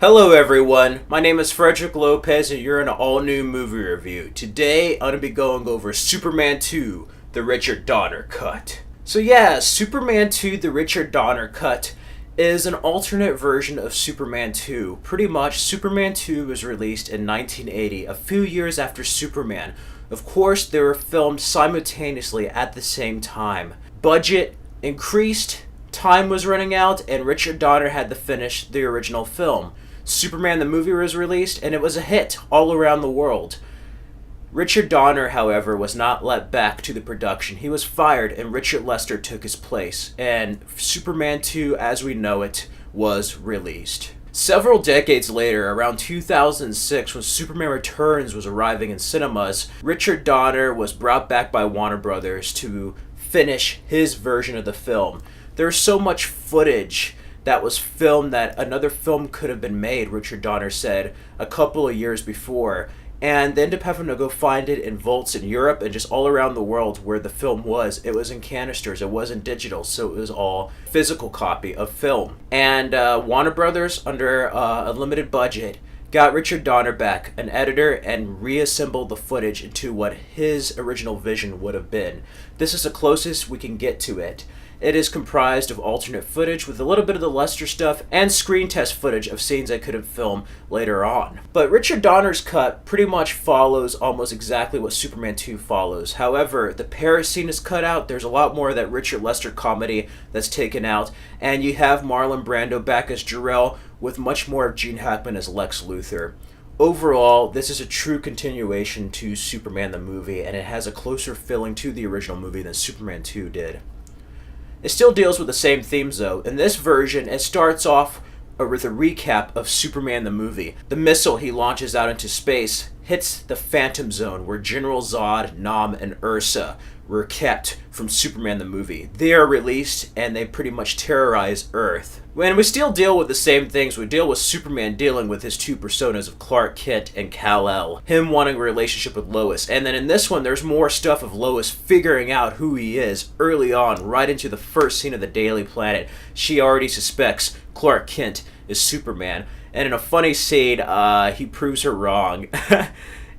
Hello everyone, my name is Frederick Lopez and you're in an all-new movie review. Today I'm going to be going over Superman 2, the Richard Donner cut. So yeah, Superman 2, the Richard Donner cut is an alternate version of Superman 2. Pretty much, Superman 2 was released in 1980, a few years after Superman. Of course, they were filmed simultaneously at the same time. Budget increased, time was running out, and Richard Donner had to finish the original film. Superman the movie was released, and it was a hit all around the world. Richard Donner, however, was not let back to the production. He was fired, and Richard Lester took his place, and Superman 2, as we know it, was released. Several decades later, around 2006, when Superman Returns was arriving in cinemas, Richard Donner was brought back by Warner Brothers to finish his version of the film. There's so much footage that was filmed that another film could have been made, Richard Donner said, a couple of years before. And they ended up having to go find it in vaults in Europe and just all around the world where the film was. It was in canisters, it wasn't digital, so it was all physical copy of film. And Warner Brothers, under a limited budget, got Richard Donner back, an editor, and reassembled the footage into what his original vision would have been. This is the closest we can get to it. It is comprised of alternate footage with a little bit of the Lester stuff and screen test footage of scenes I couldn't film later on. But Richard Donner's cut pretty much follows almost exactly what Superman 2 follows. However, the Paris scene is cut out. There's a lot more of that Richard Lester comedy that's taken out. And you have Marlon Brando back as Jor-El with much more of Gene Hackman as Lex Luthor. Overall, this is a true continuation to Superman the movie, and it has a closer feeling to the original movie than Superman 2 did. It still deals with the same themes though. In this version, it starts off with a recap of Superman the movie. The missile he launches out into space hits the Phantom Zone where General Zod, Nam, and Ursa were kept from Superman the movie. They are released and they pretty much terrorize Earth. When we still deal with the same things, we deal with Superman dealing with his two personas of Clark Kent and Kal-El. Him wanting a relationship with Lois. And then in this one, there's more stuff of Lois figuring out who he is early on, right into the first scene of the Daily Planet. She already suspects Clark Kent is Superman. And in a funny scene, he proves her wrong.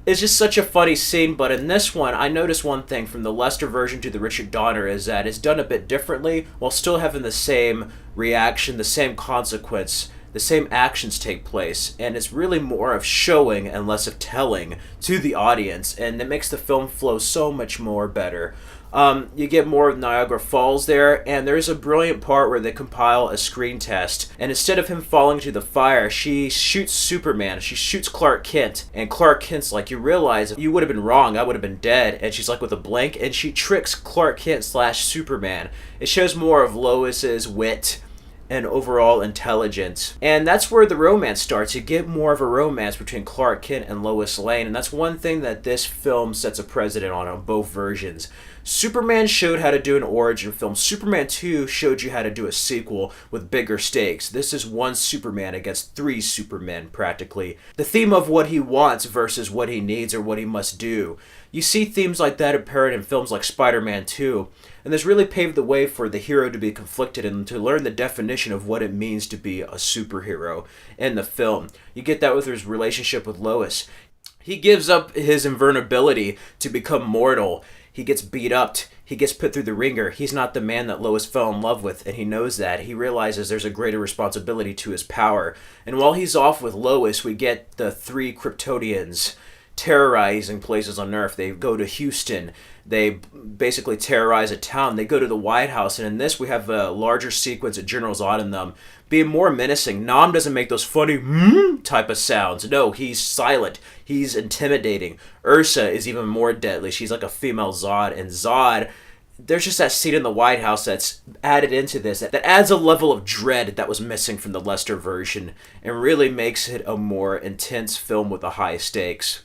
It's just such a funny scene, but in this one, I noticed one thing from the Lester version to the Richard Donner is that it's done a bit differently while still having the same reaction, the same consequence, the same actions take place, and it's really more of showing and less of telling to the audience, and it makes the film flow so much more better. You get more of Niagara Falls there, and there's a brilliant part where they compile a screen test, and instead of him falling to the fire, she shoots Superman. She shoots Clark Kent, and Clark Kent's like, you realize you would have been wrong, I would have been dead, and she's like with a blank, and she tricks Clark Kent / Superman. It shows more of Lois's wit and overall intelligence. And that's where the romance starts. You get more of a romance between Clark Kent and Lois Lane, and that's one thing that this film sets a precedent on both versions. Superman showed how to do an origin film. Superman 2 showed you how to do a sequel with bigger stakes. This is one Superman against three Supermen, practically. The theme of what he wants versus what he needs or what he must do. You see themes like that apparent in films like Spider-Man 2, and this really paved the way for the hero to be conflicted and to learn the definition of what it means to be a superhero in the film. You get that with his relationship with Lois. He gives up his invulnerability to become mortal. He gets beat up, he gets put through the ringer. He's not the man that Lois fell in love with, and he knows that. He realizes there's a greater responsibility to his power. And while he's off with Lois, we get the three Kryptonians terrorizing places on Earth. They go to Houston. They basically terrorize a town. They go to the White House, and in this we have a larger sequence of General Zod and them being more menacing. Nam doesn't make those funny type of sounds. No, he's silent. He's intimidating. Ursa is even more deadly. She's like a female Zod, and Zod, there's just that scene in the White House that's added into this that adds a level of dread that was missing from the Lester version and really makes it a more intense film with the high stakes.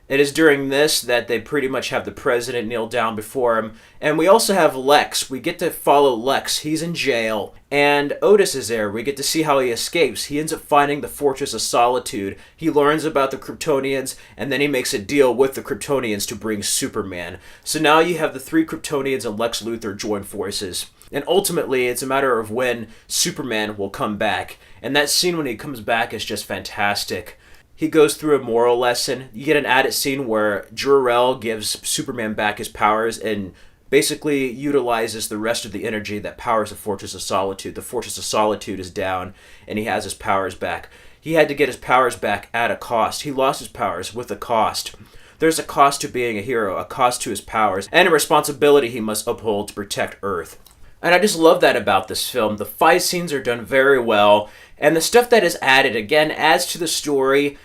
It is during this that they pretty much have the president kneel down before him. And we also have Lex. We get to follow Lex. He's in jail. And Otis is there. We get to see how he escapes. He ends up finding the Fortress of Solitude. He learns about the Kryptonians, and then he makes a deal with the Kryptonians to bring Superman. So now you have the three Kryptonians and Lex Luthor join forces. And ultimately, it's a matter of when Superman will come back. And that scene when he comes back is just fantastic. He goes through a moral lesson. You get an added scene where Jor-El gives Superman back his powers and basically utilizes the rest of the energy that powers the Fortress of Solitude. The Fortress of Solitude is down, and he has his powers back. He had to get his powers back at a cost. He lost his powers with a cost. There's a cost to being a hero, a cost to his powers, and a responsibility he must uphold to protect Earth. And I just love that about this film. The fight scenes are done very well, and the stuff that is added, again, adds to the story,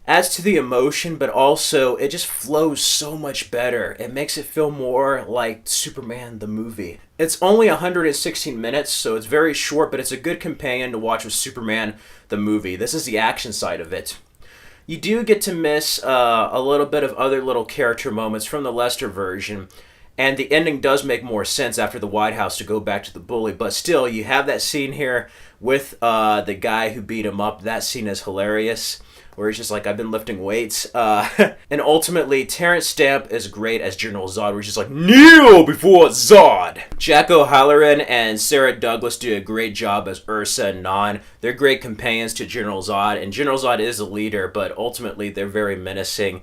adds to the emotion, but also it just flows so much better. It makes it feel more like Superman the movie. It's only 116 minutes, so it's very short, but it's a good companion to watch with Superman the movie. This is the action side of it. You do get to miss a little bit of other little character moments from the Lester version, and the ending does make more sense after the White House to go back to the bully, but still, you have that scene here with the guy who beat him up. That scene is hilarious, where he's just like, I've been lifting weights. And ultimately, Terrence Stamp is great as General Zod, where he's just like, kneel before Zod! Jack O'Halloran and Sarah Douglas do a great job as Ursa and Non. They're great companions to General Zod, and General Zod is a leader, but ultimately they're very menacing.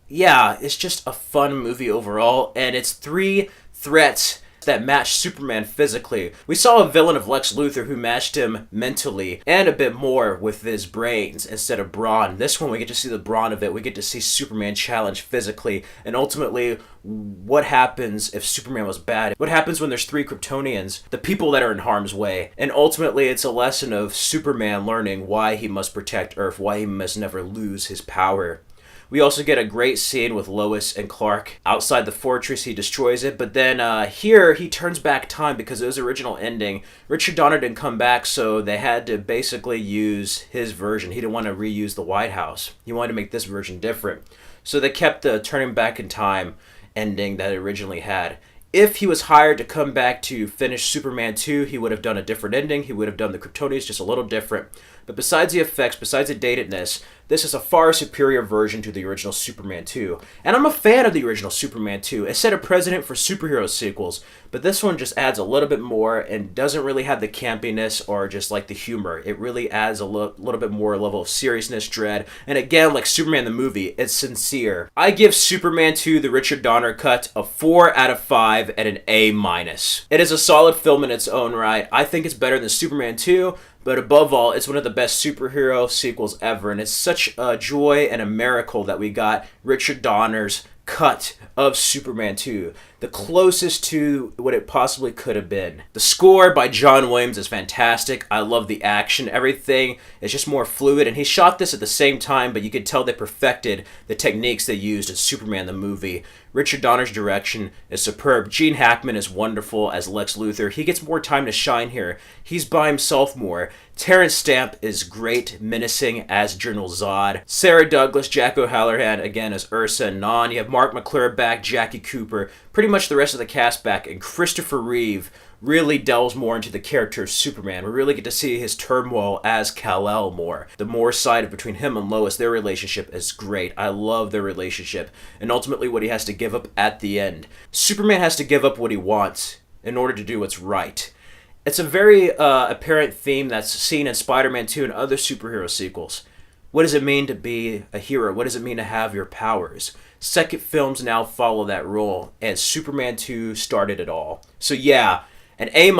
Yeah, it's just a fun movie overall, and it's 3 threats that match Superman physically. We saw a villain of Lex Luthor who matched him mentally and a bit more with his brains instead of brawn. This one we get to see the brawn of it. We get to see Superman challenge physically, and ultimately what happens if Superman was bad? What happens when there's 3 Kryptonians, the people that are in harm's way? And ultimately it's a lesson of Superman learning why he must protect Earth, why he must never lose his power. We also get a great scene with Lois and Clark outside the fortress. He destroys it, but then here he turns back time because of his original ending. Richard Donner didn't come back, so they had to basically use his version. He didn't want to reuse the White House. He wanted to make this version different. So they kept the turning back in time ending that it originally had. If he was hired to come back to finish Superman 2, he would have done a different ending. He would have done the Kryptonians just a little different. But besides the effects, besides the datedness, this is a far superior version to the original Superman 2. And I'm a fan of the original Superman 2. It set a precedent for superhero sequels, but this one just adds a little bit more and doesn't really have the campiness or just like the humor. It really adds a little bit more level of seriousness, dread, and again, like Superman the movie, it's sincere. I give Superman 2, the Richard Donner cut, a 4 out of 5 and an A-. It is a solid film in its own right. I think it's better than Superman 2, but above all, it's one of the best superhero sequels ever, and it's such a joy and a miracle that we got Richard Donner's cut of Superman 2, the closest to what it possibly could have been. The score by John Williams is fantastic. I love the action. Everything is just more fluid, and he shot this at the same time, but you could tell they perfected the techniques they used in Superman the movie. Richard Donner's direction is superb. Gene Hackman is wonderful as Lex Luthor. He gets more time to shine here. He's by himself more. Terrence Stamp is great, menacing as General Zod. Sarah Douglas, Jack O'Halloran, again as Ursa and Non. You have Mark McClure back, Jackie Cooper, pretty much the rest of the cast back, and Christopher Reeve really delves more into the character of Superman. We really get to see his turmoil as Kal-El more. The more side between him and Lois, their relationship is great. I love their relationship, and ultimately what he has to give up at the end. Superman has to give up what he wants in order to do what's right. It's a very apparent theme that's seen in Spider-Man 2 and other superhero sequels. What does it mean to be a hero? What does it mean to have your powers? Second films now follow that role, and Superman 2 started it all. So yeah, an A-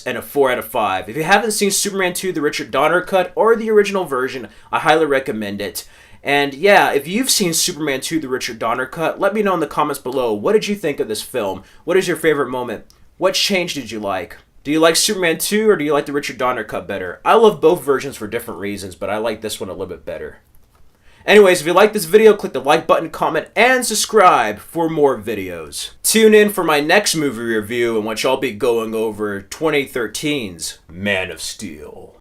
and a 4 out of 5. If you haven't seen Superman 2, the Richard Donner cut, or the original version, I highly recommend it. And yeah, if you've seen Superman 2, the Richard Donner cut, let me know in the comments below. What did you think of this film? What is your favorite moment? What change did you like? Do you like Superman 2 or do you like the Richard Donner cut better? I love both versions for different reasons, but I like this one a little bit better. Anyways, if you like this video, click the like button, comment, and subscribe for more videos. Tune in for my next movie review in which I'll be going over 2013's Man of Steel.